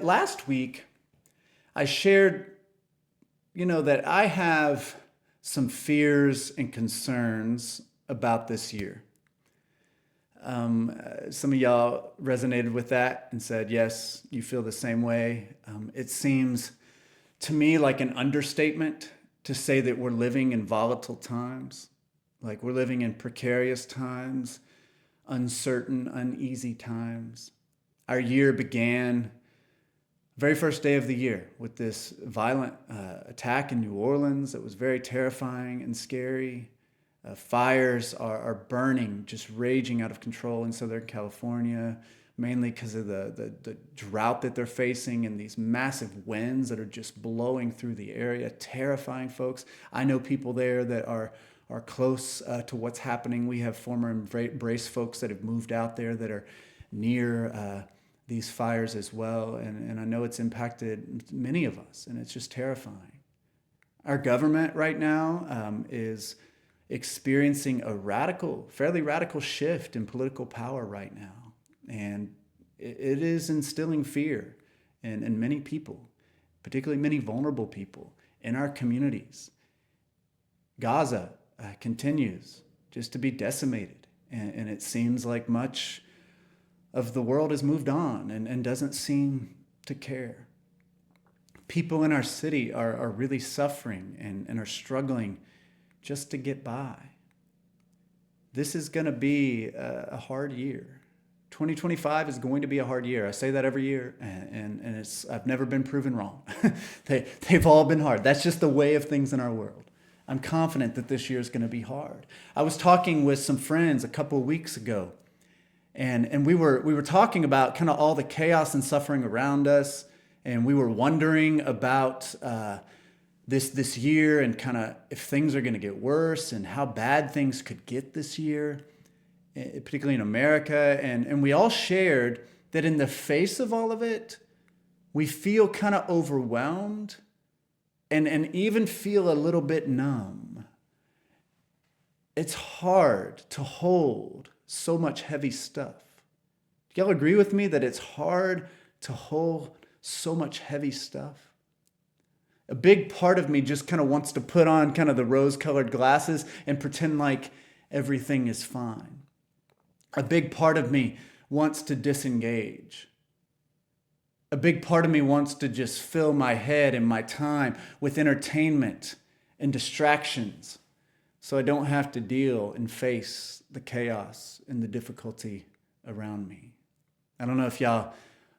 Last week, I shared, that I have some fears and concerns about this year. Some of y'all resonated with that and said, yes, you feel the same way. It seems to me like an understatement to say that we're living in volatile times, like we're living in precarious times, uncertain, uneasy times. Our year began very first day of the year with this violent attack in New Orleans that was very terrifying and scary. Fires are burning, just raging out of control in Southern California, mainly because of the drought that they're facing and these massive winds that are just blowing through the area, terrifying folks. I know people there that are close to what's happening. We have former Embrace folks that have moved out there that are near these fires as well. And I know it's impacted many of us, and it's just terrifying. Our government right now is experiencing a fairly radical shift in political power right now. And it is instilling fear in many people, particularly many vulnerable people in our communities. Gaza continues just to be decimated. And it seems like much of the world has moved on and doesn't seem to care. People in our city are really suffering and are struggling just to get by. This is going to be a hard year. 2025 is going to be a hard year. I say that every year, and I've never been proven wrong. They've all been hard. That's just the way of things in our world. I'm confident that this year is going to be hard. I was talking with some friends a couple of weeks ago, and we were talking about kind of all the chaos and suffering around us, and we were wondering about this year and kind of if things are going to get worse and how bad things could get this year, particularly in America. And we all shared that in the face of all of it, we feel kind of overwhelmed and even feel a little bit numb. It's hard to hold so much heavy stuff. Do y'all agree with me that it's hard to hold so much heavy stuff? A big part of me just kind of wants to put on kind of the rose-colored glasses and pretend like everything is fine. A big part of me wants to disengage. A big part of me wants to just fill my head and my time with entertainment and distractions so I don't have to deal and face the chaos and the difficulty around me. I don't know if y'all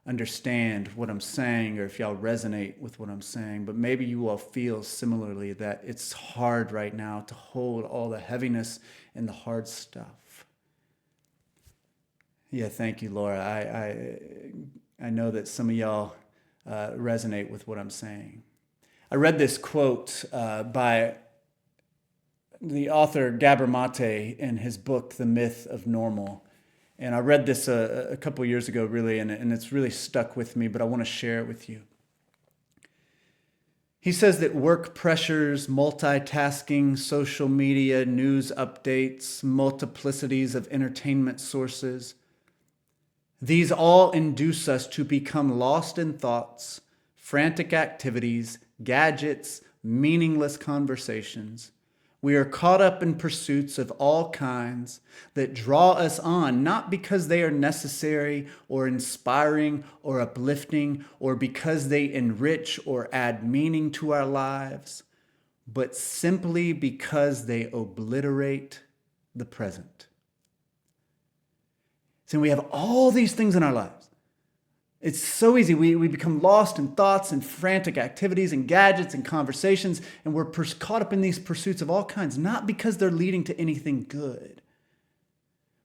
understand what I'm saying or if y'all resonate with what I'm saying, but maybe you all feel similarly that it's hard right now to hold all the heaviness and the hard stuff. Yeah, thank you, Laura. I know that some of y'all resonate with what I'm saying. I read this quote by the author Gabor Mate in his book, The Myth of Normal. And I read this a couple years ago, really, and it's really stuck with me, but I want to share it with you. He says that work pressures, multitasking, social media, news updates, multiplicities of entertainment sources, these all induce us to become lost in thoughts, frantic activities, gadgets, meaningless conversations. We are caught up in pursuits of all kinds that draw us on, not because they are necessary or inspiring or uplifting or because they enrich or add meaning to our lives, but simply because they obliterate the present. So we have all these things in our lives. It's so easy. We become lost in thoughts and frantic activities and gadgets and conversations, and we're caught up in these pursuits of all kinds, not because they're leading to anything good,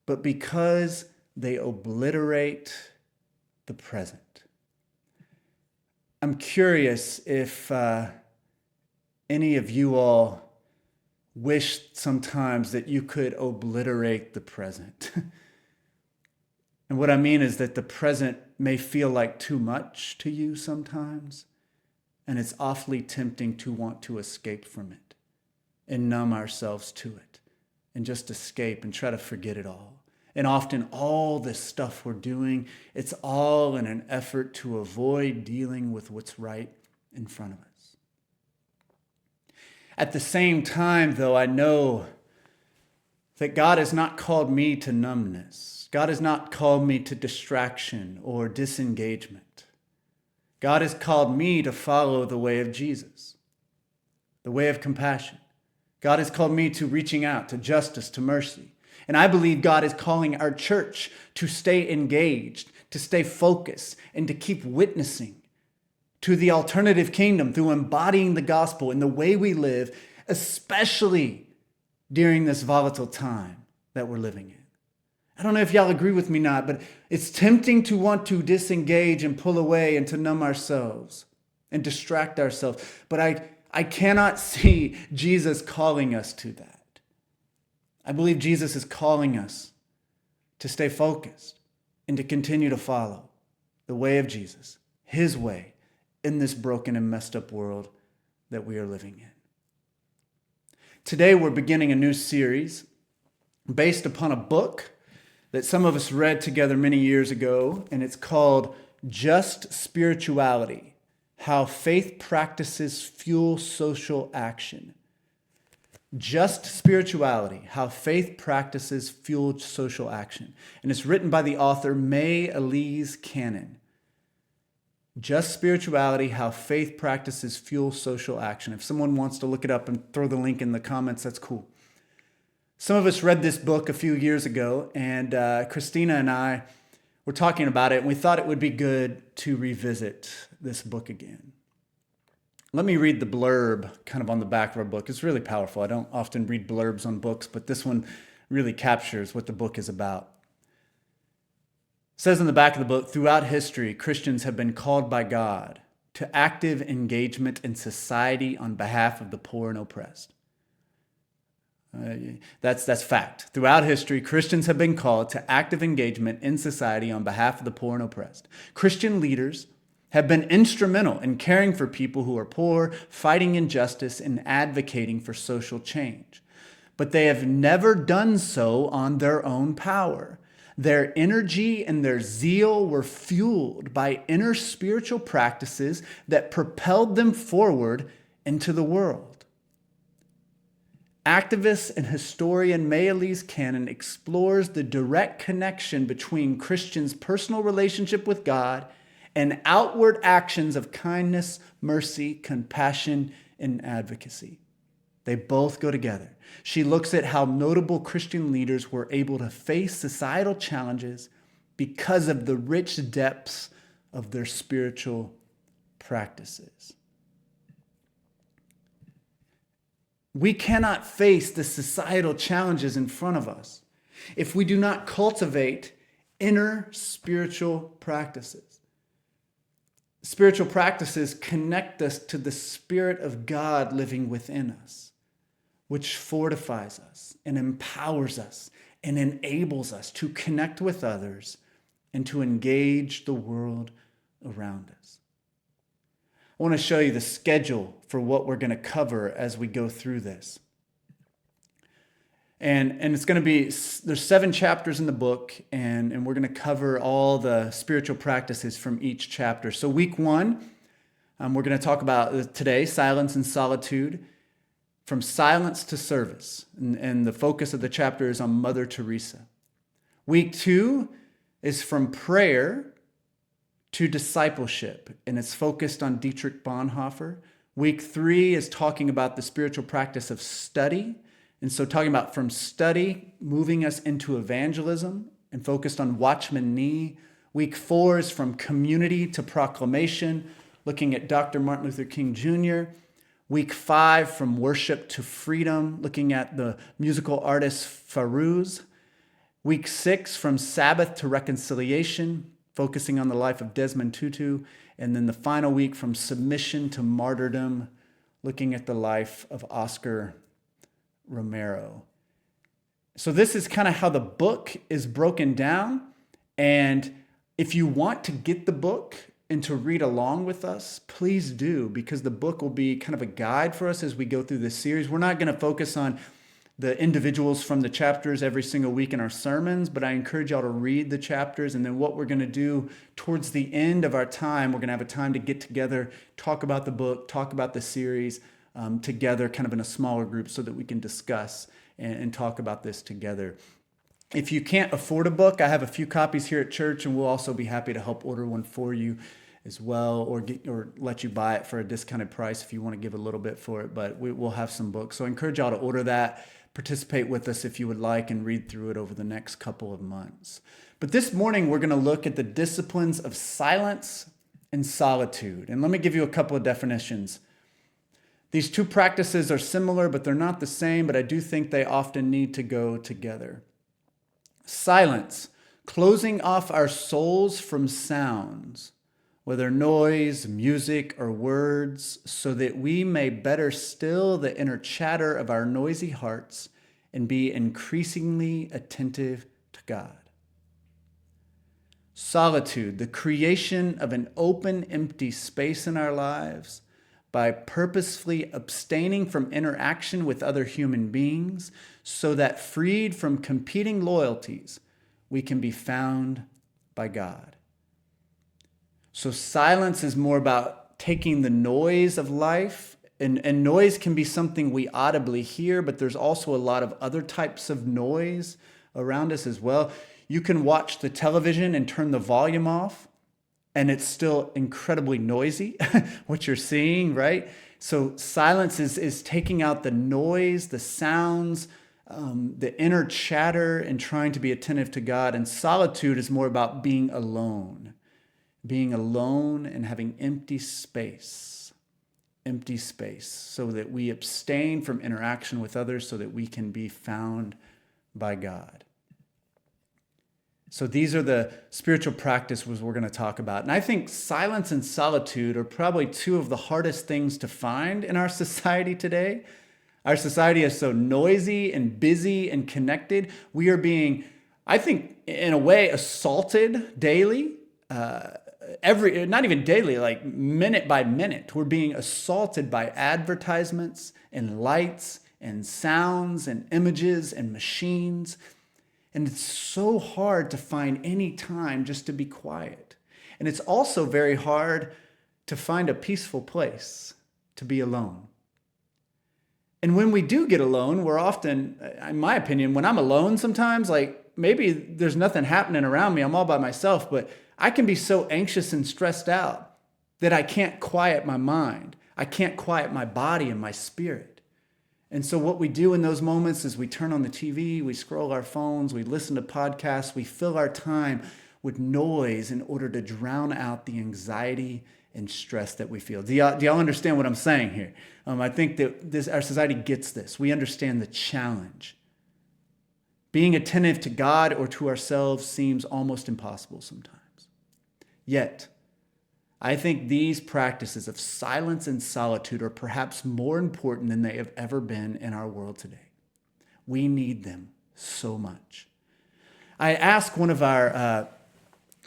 but because they obliterate the present. I'm curious if any of you all wish sometimes that you could obliterate the present. And what I mean is that the present may feel like too much to you sometimes, and it's awfully tempting to want to escape from it and numb ourselves to it and just escape and try to forget it all And often all this stuff we're doing, it's all in an effort to avoid dealing with what's right in front of us. At the same time, though, I know that God has not called me to numbness. God has not called me to distraction or disengagement. God has called me to follow the way of Jesus, the way of compassion. God has called me to reaching out to justice, to mercy. And I believe God is calling our church to stay engaged, to stay focused, and to keep witnessing to the alternative kingdom through embodying the gospel in the way we live, especially during this volatile time that we're living in. I don't know if y'all agree with me or not, but it's tempting to want to disengage and pull away and to numb ourselves and distract ourselves. But I cannot see Jesus calling us to that. I believe Jesus is calling us to stay focused and to continue to follow the way of Jesus, his way, in this broken and messed up world that we are living in. Today, we're beginning a new series based upon a book that some of us read together many years ago, and it's called Just Spirituality: How Faith Practices Fuel Social Action. Just Spirituality: How Faith Practices Fuel Social Action. And it's written by the author May Elise Cannon. Just Spirituality: How Faith Practices Fuel Social Action. If someone wants to look it up and throw the link in the comments, that's cool. Some of us read this book a few years ago, and Christina and I were talking about it, and we thought it would be good to revisit this book again. Let me read the blurb kind of on the back of our book. It's really powerful. I don't often read blurbs on books, but this one really captures what the book is about. It says in the back of the book, throughout history, Christians have been called by God to active engagement in society on behalf of the poor and oppressed. That's fact. Throughout history, Christians have been called to active engagement in society on behalf of the poor and oppressed. Christian leaders have been instrumental in caring for people who are poor, fighting injustice, and advocating for social change. But they have never done so on their own power. Their energy and their zeal were fueled by inner spiritual practices that propelled them forward into the world. Activist and historian May Elise Cannon explores the direct connection between Christians' personal relationship with God and outward actions of kindness, mercy, compassion, and advocacy. They both go together. She looks at how notable Christian leaders were able to face societal challenges because of the rich depths of their spiritual practices. We cannot face the societal challenges in front of us if we do not cultivate inner spiritual practices. Spiritual practices connect us to the Spirit of God living within us, which fortifies us and empowers us and enables us to connect with others and to engage the world around us. I want to show you the schedule for what we're going to cover as we go through this. And it's going to be, there's 7 chapters in the book, and we're going to cover all the spiritual practices from each chapter. So week 1, we're going to talk about today, silence and solitude, from silence to service. And the focus of the chapter is on Mother Teresa. Week 2 is from prayer to discipleship, and it's focused on Dietrich Bonhoeffer. Week 3 is talking about the spiritual practice of study, and so talking about from study, moving us into evangelism, and focused on Watchman Nee. Week 4 is from community to proclamation, looking at Dr. Martin Luther King Jr. Week 5, from worship to freedom, looking at the musical artist Fairuz. Week 6, from Sabbath to reconciliation, focusing on the life of Desmond Tutu. And then the final week, from submission to martyrdom, looking at the life of Oscar Romero. So this is kind of how the book is broken down. And if you want to get the book and to read along with us, please do, because the book will be kind of a guide for us as we go through this series. We're not going to focus on the individuals from the chapters every single week in our sermons, but I encourage y'all to read the chapters. And then what we're going to do towards the end of our time, we're going to have a time to get together, talk about the book, talk about the series together, kind of in a smaller group so that we can discuss and talk about this together. If you can't afford a book, I have a few copies here at church, and we'll also be happy to help order one for you as well, or let you buy it for a discounted price if you want to give a little bit for it. But we'll have some books. So I encourage y'all to order that, participate with us if you would like, and read through it over the next couple of months. But this morning, we're going to look at the disciplines of silence and solitude. And let me give you a couple of definitions. These two practices are similar, but they're not the same, but I do think they often need to go together. Silence, closing off our souls from sounds, whether noise, music, or words, so that we may better still the inner chatter of our noisy hearts and be increasingly attentive to God. Solitude, the creation of an open, empty space in our lives by purposefully abstaining from interaction with other human beings so that freed from competing loyalties, we can be found by God. So silence is more about taking the noise of life, and noise can be something we audibly hear, but there's also a lot of other types of noise around us as well. You can watch the television and turn the volume off, and it's still incredibly noisy, what you're seeing, right? So silence is taking out the noise, the sounds, the inner chatter, and trying to be attentive to God. And solitude is more about being alone and having empty space, so that we abstain from interaction with others so that we can be found by God. So these are the spiritual practices we're going to talk about. And I think silence and solitude are probably two of the hardest things to find in our society today. Our society is so noisy and busy and connected. We are being, I think, in a way, assaulted daily. Not even daily, like minute by minute. We're being assaulted by advertisements and lights and sounds and images and machines. And it's so hard to find any time just to be quiet. And it's also very hard to find a peaceful place to be alone. And when we do get alone, we're often, in my opinion, when I'm alone sometimes, like maybe there's nothing happening around me, I'm all by myself, but I can be so anxious and stressed out that I can't quiet my mind. I can't quiet my body and my spirit. And so what we do in those moments is we turn on the TV, we scroll our phones, we listen to podcasts, we fill our time with noise in order to drown out the anxiety and stress that we feel. Do y'all understand what I'm saying here? I think that our society gets this. We understand the challenge. Being attentive to God or to ourselves seems almost impossible sometimes. Yet, I think these practices of silence and solitude are perhaps more important than they have ever been in our world today. We need them so much. I asked one of our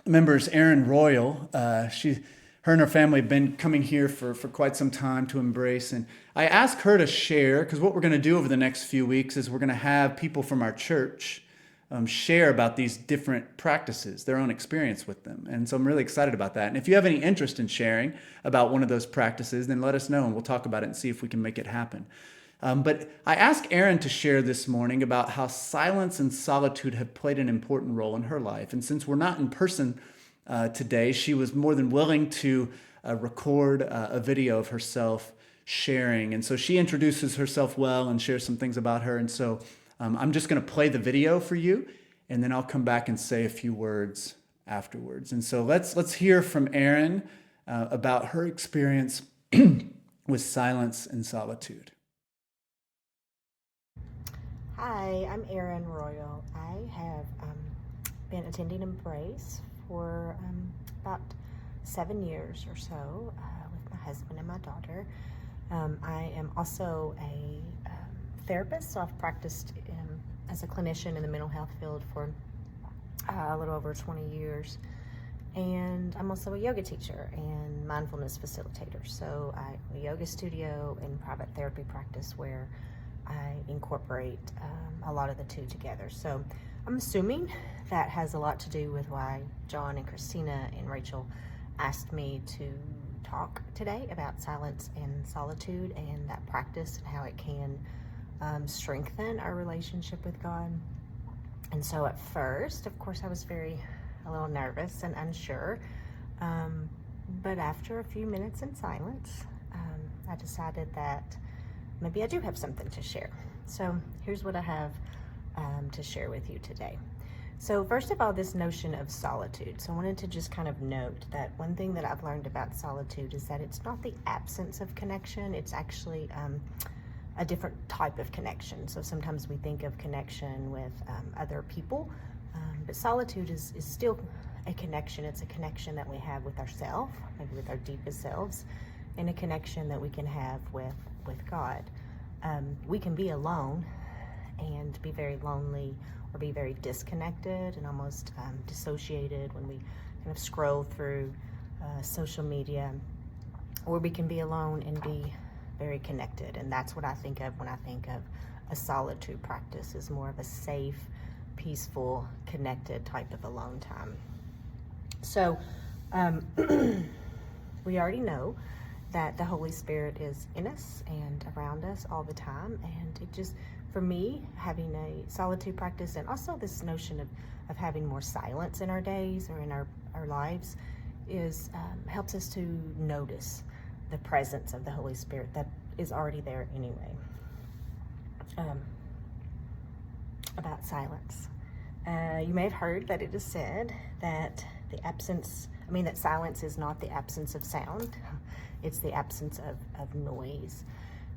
members, Erin Royal, her and her family have been coming here for quite some time to Embrace, and I asked her to share, because what we're going to do over the next few weeks is we're going to have people from our church share about these different practices, their own experience with them. And so I'm really excited about that. And if you have any interest in sharing about one of those practices, then let us know and we'll talk about it and see if we can make it happen. But I asked Erin to share this morning about how silence and solitude have played an important role in her life. And since we're not in person today, she was more than willing to record a video of herself sharing. And so she introduces herself well and shares some things about her. And so I'm just going to play the video for you, and then I'll come back and say a few words afterwards. And so let's hear from Erin about her experience with silence and solitude. Hi, I'm Erin Royal. I have been attending Embrace for about 7 years or so with my husband and my daughter. I am also a therapist, so I've practiced as a clinician in the mental health field for a little over 20 years. And I'm also a yoga teacher and mindfulness facilitator. So I have a yoga studio and private therapy practice where I incorporate a lot of the two together. So I'm assuming that has a lot to do with why John and Christina and Rachel asked me to talk today about silence and solitude and that practice and how it can strengthen our relationship with God. And so at first, of course, I was a little nervous and unsure. But after a few minutes in silence, I decided that maybe I do have something to share. So here's what I have to share with you today. So first of all, this notion of solitude. So I wanted to just kind of note that one thing that I've learned about solitude is that it's not the absence of connection. It's actually a different type of connection. So sometimes we think of connection with other people, but solitude is still a connection. It's a connection that we have with ourselves, maybe with our deepest selves, and a connection that we can have with God. We can be alone and be very lonely or be very disconnected and almost dissociated when we kind of scroll through social media, or we can be alone and be very connected. And that's what I think of when I think of a solitude practice, is more of a safe, peaceful, connected type of alone time. So we already know that the Holy Spirit is in us and around us all the time. And it just, for me, having a solitude practice, and also this notion of having more silence in our days or in our lives, is helps us to notice the presence of the Holy Spirit that is already there anyway. About silence. You may have heard that it is said that that silence is not the absence of sound, it's the absence of noise.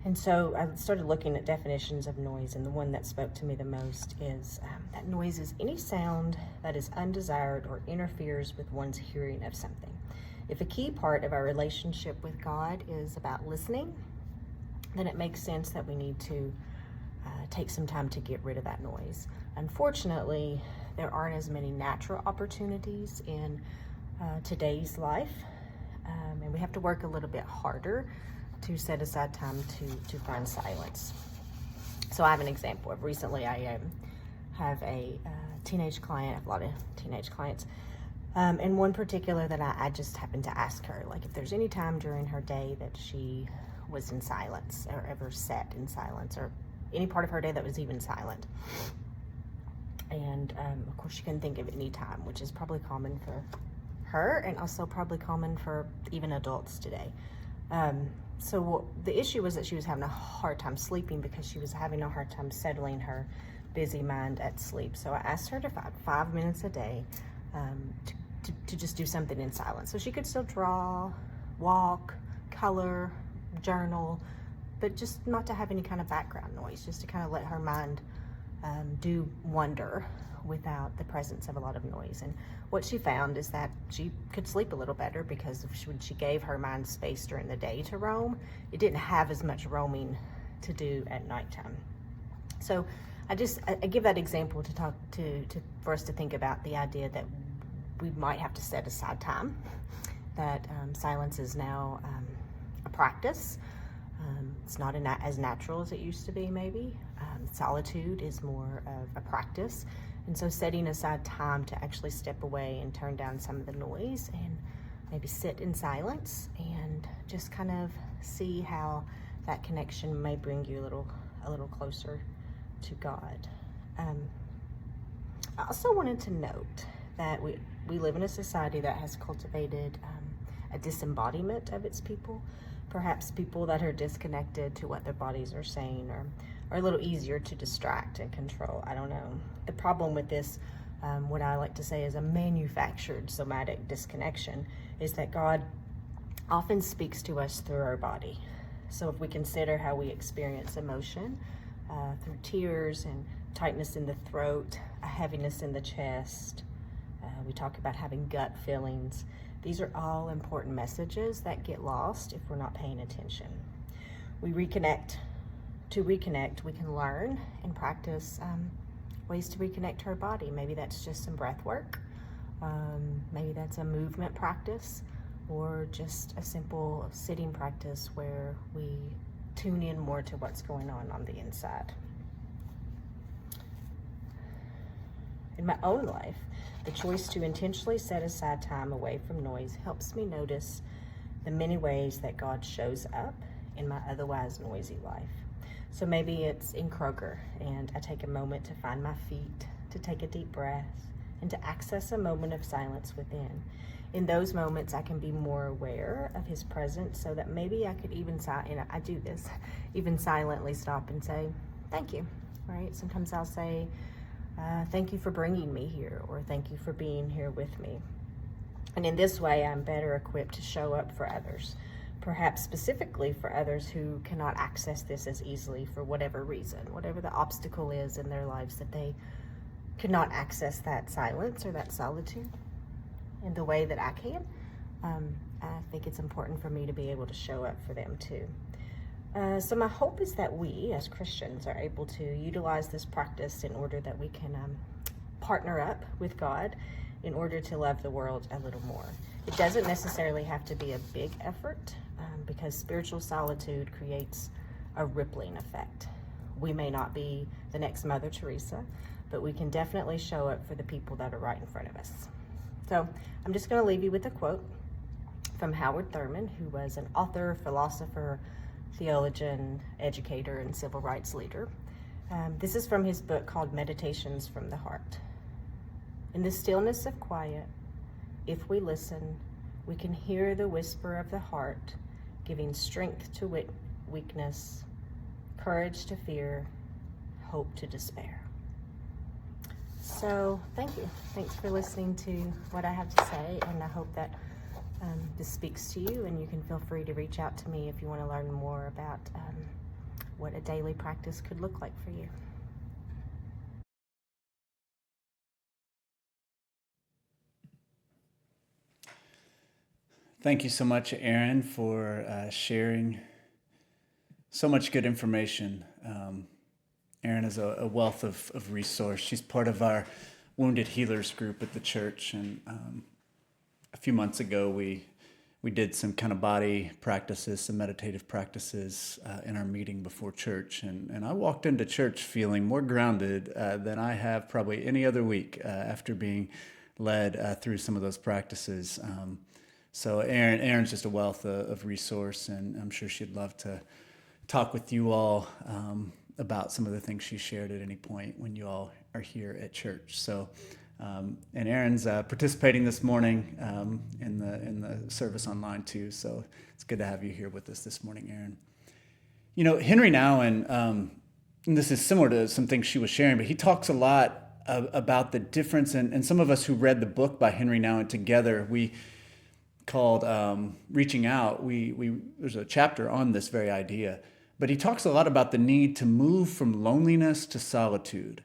And so I started looking at definitions of noise, and the one that spoke to me the most is that noise is any sound that is undesired or interferes with one's hearing of something. If a key part of our relationship with God is about listening, then it makes sense that we need to take some time to get rid of that noise. Unfortunately, there aren't as many natural opportunities in today's life, and we have to work a little bit harder to set aside time to find silence. So I have an example of recently I have a teenage client. I have a lot of teenage clients. And one particular that I just happened to ask her, like, if there's any time during her day that she was in silence or ever sat in silence, or any part of her day that was even silent. And of course she couldn't think of any time, which is probably common for her and also probably common for even adults today. So the issue was that she was having a hard time sleeping because she was having a hard time settling her busy mind at sleep. So I asked her to find 5 minutes a day to just do something in silence. So she could still draw, walk, color, journal, but just not to have any kind of background noise, just to kind of let her mind do wonder without the presence of a lot of noise. And what she found is that she could sleep a little better because when she gave her mind space during the day to roam, it didn't have as much roaming to do at nighttime. So I give that example for us to think about the idea that we might have to set aside time, that silence is now a practice. It's not as natural as it used to be, maybe. Solitude is more of a practice. And so setting aside time to actually step away and turn down some of the noise and maybe sit in silence and just kind of see how that connection may bring you a little closer to God. I also wanted to note that we live in a society that has cultivated a disembodiment of its people. Perhaps people that are disconnected to what their bodies are saying or are a little easier to distract and control. I don't know. The problem with this, what I like to say is a manufactured somatic disconnection, is that God often speaks to us through our body. So if we consider how we experience emotion through tears and tightness in the throat, a heaviness in the chest, we talk about having gut feelings. These are all important messages that get lost if we're not paying attention. To reconnect, we can learn and practice ways to reconnect to our body. Maybe that's just some breath work. Maybe that's a movement practice, or just a simple sitting practice where we tune in more to what's going on the inside. In my own life, the choice to intentionally set aside time away from noise helps me notice the many ways that God shows up in my otherwise noisy life. So maybe it's in Kroger, and I take a moment to find my feet, to take a deep breath, and to access a moment of silence within. In those moments, I can be more aware of his presence, so that maybe I could even, I do this, even silently stop and say, thank you, right? Sometimes I'll say, thank you for bringing me here, or thank you for being here with me. And in this way, I'm better equipped to show up for others, perhaps specifically for others who cannot access this as easily for whatever reason, whatever the obstacle is in their lives, that they could not access that silence or that solitude in the way that I can. I think it's important for me to be able to show up for them too. So my hope is that we as Christians are able to utilize this practice in order that we can partner up with God in order to love the world a little more. It doesn't necessarily have to be a big effort, because spiritual solitude creates a rippling effect. We may not be the next Mother Teresa, but we can definitely show up for the people that are right in front of us. So I'm just going to leave you with a quote from Howard Thurman, who was an author, philosopher, theologian, educator, and civil rights leader. This is from his book called Meditations from the Heart. In the stillness of quiet, if we listen, we can hear the whisper of the heart, giving strength to weakness, courage to fear, hope to despair. So thank you. Thanks for listening to what I have to say, and I hope that this speaks to you, and you can feel free to reach out to me if you want to learn more about what a daily practice could look like for you. Thank you so much, Erin, for sharing so much good information. Erin is a wealth of resource. She's part of our Wounded Healers group at the church, and a few months ago we did some kind of body practices, some meditative practices in our meeting before church, and I walked into church feeling more grounded than I have probably any other week after being led through some of those practices. So Erin's just a wealth of resource, and I'm sure she'd love to talk with you all about some of the things she shared at any point when you all are here at church. So, and Erin's participating this morning in the service online too. So it's good to have you here with us this morning, Erin. You know, Henry Nouwen, and this is similar to some things she was sharing, but he talks a lot about the difference. And some of us who read the book by Henry Nouwen together, called Reaching Out, there's a chapter on this very idea, but he talks a lot about the need to move from loneliness to solitude.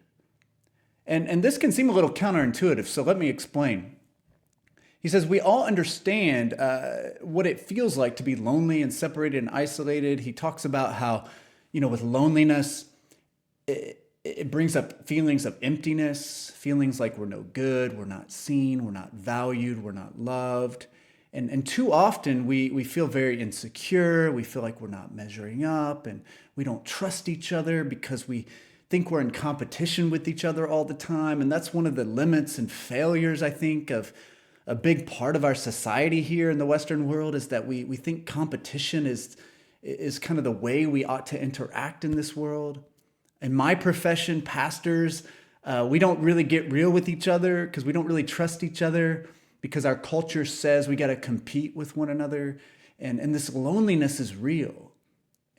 And this can seem a little counterintuitive, so let me explain. He says, we all understand what it feels like to be lonely and separated and isolated. He talks about how, with loneliness, it brings up feelings of emptiness, feelings like we're no good, we're not seen, we're not valued, we're not loved. And too often we feel very insecure. We feel like we're not measuring up, and we don't trust each other because we think we're in competition with each other all the time. And that's one of the limits and failures, I think, of a big part of our society here in the Western world, is that we think competition is kind of the way we ought to interact in this world. In my profession, pastors, we don't really get real with each other because we don't really trust each other, because our culture says we got to compete with one another. And this loneliness is real.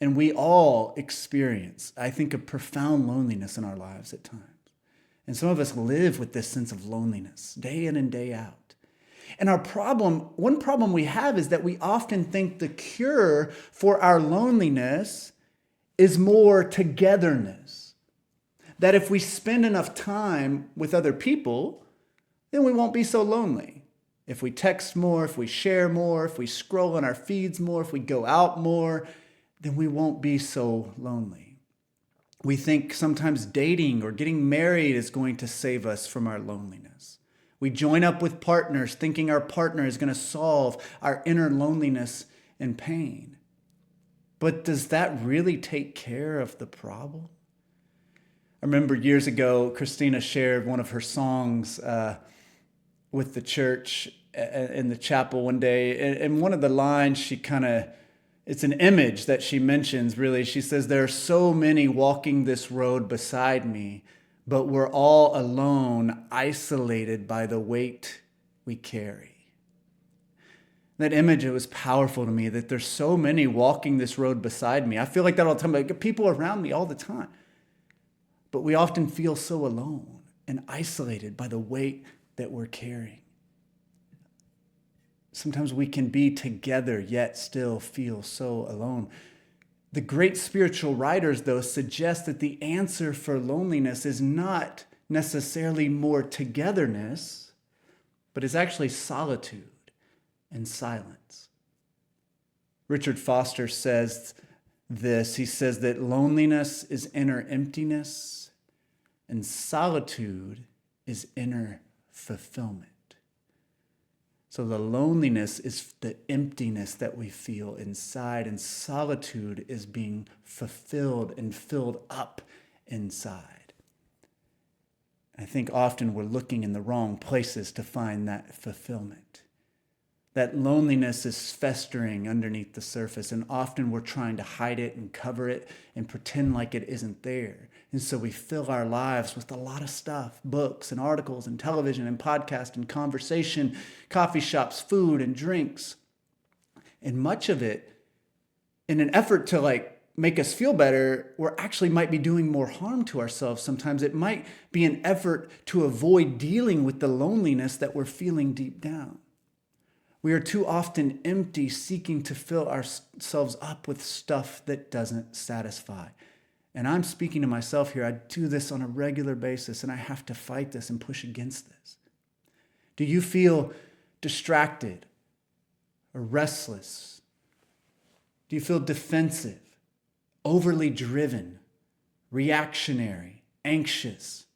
And we all experience, I think, a profound loneliness in our lives at times. And some of us live with this sense of loneliness day in and day out. And one problem we have is that we often think the cure for our loneliness is more togetherness. That if we spend enough time with other people, then we won't be so lonely. If we text more, if we share more, if we scroll on our feeds more, if we go out more, then we won't be so lonely. We think sometimes dating or getting married is going to save us from our loneliness. We join up with partners thinking our partner is going to solve our inner loneliness and pain. But does that really take care of the problem? I remember years ago, Christina shared one of her songs with the church in the chapel one day. And one of the lines it's an image that she mentions really. She says, there are so many walking this road beside me, but we're all alone, isolated by the weight we carry. That image, it was powerful to me that there's so many walking this road beside me. I feel like that all the time. Like people around me all the time. But we often feel so alone and isolated by the weight that we're carrying. Sometimes we can be together yet still feel so alone. The great spiritual writers, though, suggest that the answer for loneliness is not necessarily more togetherness, but is actually solitude and silence. Richard Foster says this. He says that loneliness is inner emptiness and solitude is inner fulfillment. So the loneliness is the emptiness that we feel inside, and solitude is being fulfilled and filled up inside. I think often we're looking in the wrong places to find that fulfillment. That loneliness is festering underneath the surface, and often we're trying to hide it and cover it and pretend like it isn't there. And so we fill our lives with a lot of stuff, books and articles and television and podcast and conversation, coffee shops, food and drinks. And much of it, in an effort to make us feel better, we actually might be doing more harm to ourselves. Sometimes it might be an effort to avoid dealing with the loneliness that we're feeling deep down. We are too often empty, seeking to fill ourselves up with stuff that doesn't satisfy. And I'm speaking to myself here. I do this on a regular basis, and I have to fight this and push against this. Do you feel distracted or restless? Do you feel defensive, overly driven, reactionary, anxious,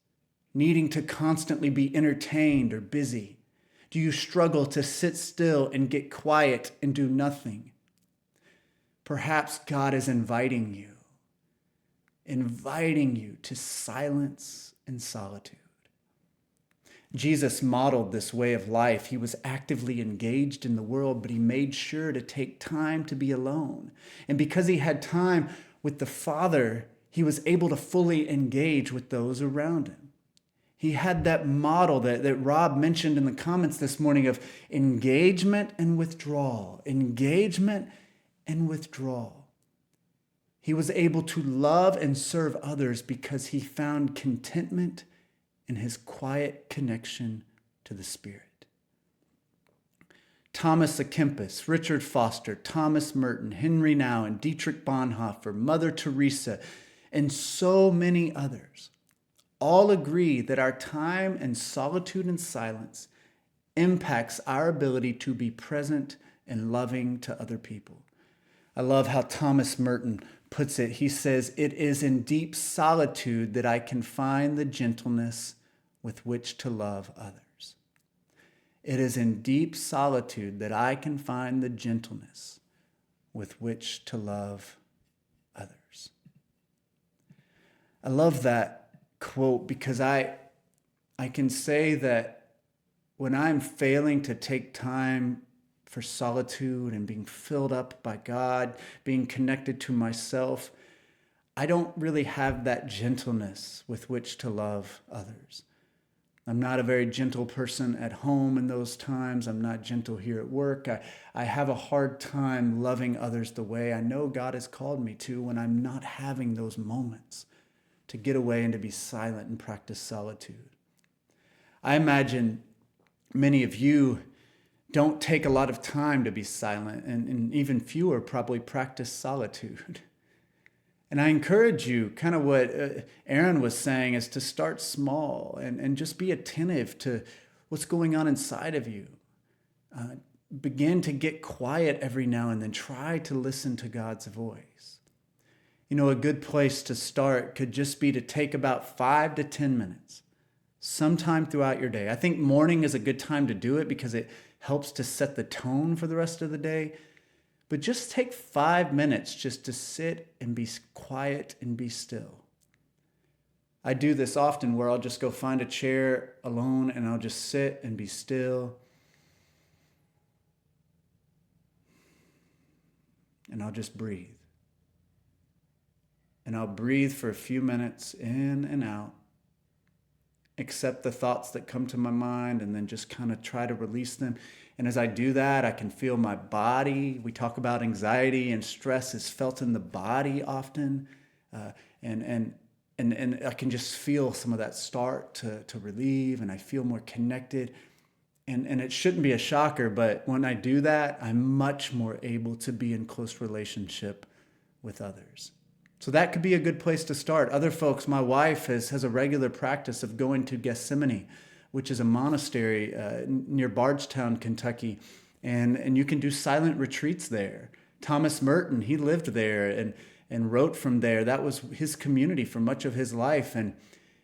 needing to constantly be entertained or busy? Do you struggle to sit still and get quiet and do nothing? Perhaps God is inviting you to silence and solitude. Jesus modeled this way of life. He was actively engaged in the world, but he made sure to take time to be alone. And because he had time with the Father, he was able to fully engage with those around him. He had that model that Rob mentioned in the comments this morning of engagement and withdrawal. Engagement and withdrawal. He was able to love and serve others because he found contentment in his quiet connection to the Spirit. Thomas à Kempis, Richard Foster, Thomas Merton, Henry Nouwen, Dietrich Bonhoeffer, Mother Teresa, and so many others all agree that our time in solitude and silence impacts our ability to be present and loving to other people. I love how Thomas Merton puts it. He says, "It is in deep solitude that I can find the gentleness with which to love others." It is in deep solitude that I can find the gentleness with which to love others. I love that quote because I can say that when I'm failing to take time for solitude and being filled up by God, being connected to myself, I don't really have that gentleness with which to love others. I'm not a very gentle person at home in those times. I'm not gentle here at work. I have a hard time loving others the way I know God has called me to when I'm not having those moments to get away and to be silent and practice solitude. I imagine many of you don't take a lot of time to be silent, and even fewer probably practice solitude. And I encourage you, kind of what Aaron was saying, is to start small and just be attentive to what's going on inside of you. Begin to get quiet every now and then. Try to listen to God's voice. You know, a good place to start could just be to take about 5 to 10 minutes sometime throughout your day. I think morning is a good time to do it because it helps to set the tone for the rest of the day. But just take 5 minutes just to sit and be quiet and be still. I do this often where I'll just go find a chair alone and I'll just sit and be still. And I'll just breathe. And I'll breathe for a few minutes in and out, accept the thoughts that come to my mind, and then just kind of try to release them. And as I do that, I can feel my body. We talk about anxiety and stress is felt in the body often. And I can just feel some of that start to relieve, and I feel more connected. And it shouldn't be a shocker, but when I do that, I'm much more able to be in close relationship with others. So that could be a good place to start. Other folks, my wife has a regular practice of going to Gethsemane, which is a monastery near Bardstown, Kentucky. And you can do silent retreats there. Thomas Merton, he lived there and wrote from there. That was his community for much of his life. And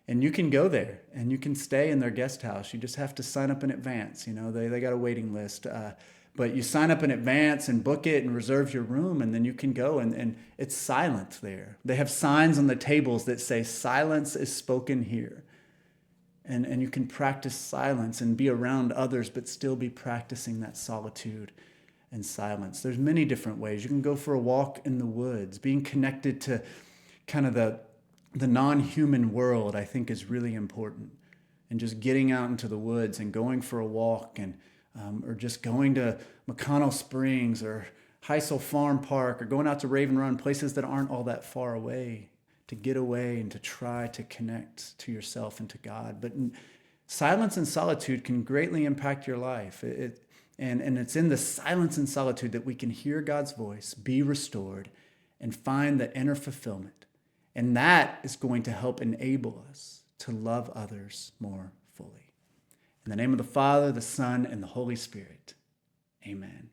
you can go there and you can stay in their guest house. You just have to sign up in advance. They got a waiting list. But you sign up in advance and book it and reserve your room, and then you can go and it's silent there. They have signs on the tables that say silence is spoken here. And you can practice silence and be around others, but still be practicing that solitude and silence. There's many different ways. You can go for a walk in the woods. Being connected to kind of the non-human world, I think, is really important. And just getting out into the woods and going for a walk or just going to McConnell Springs or Heisel Farm Park or going out to Raven Run, places that aren't all that far away, to get away and to try to connect to yourself and to God. But silence and solitude can greatly impact your life. And it's in the silence and solitude that we can hear God's voice, be restored, and find the inner fulfillment. And that is going to help enable us to love others more fully. In the name of the Father, the Son, and the Holy Spirit, amen.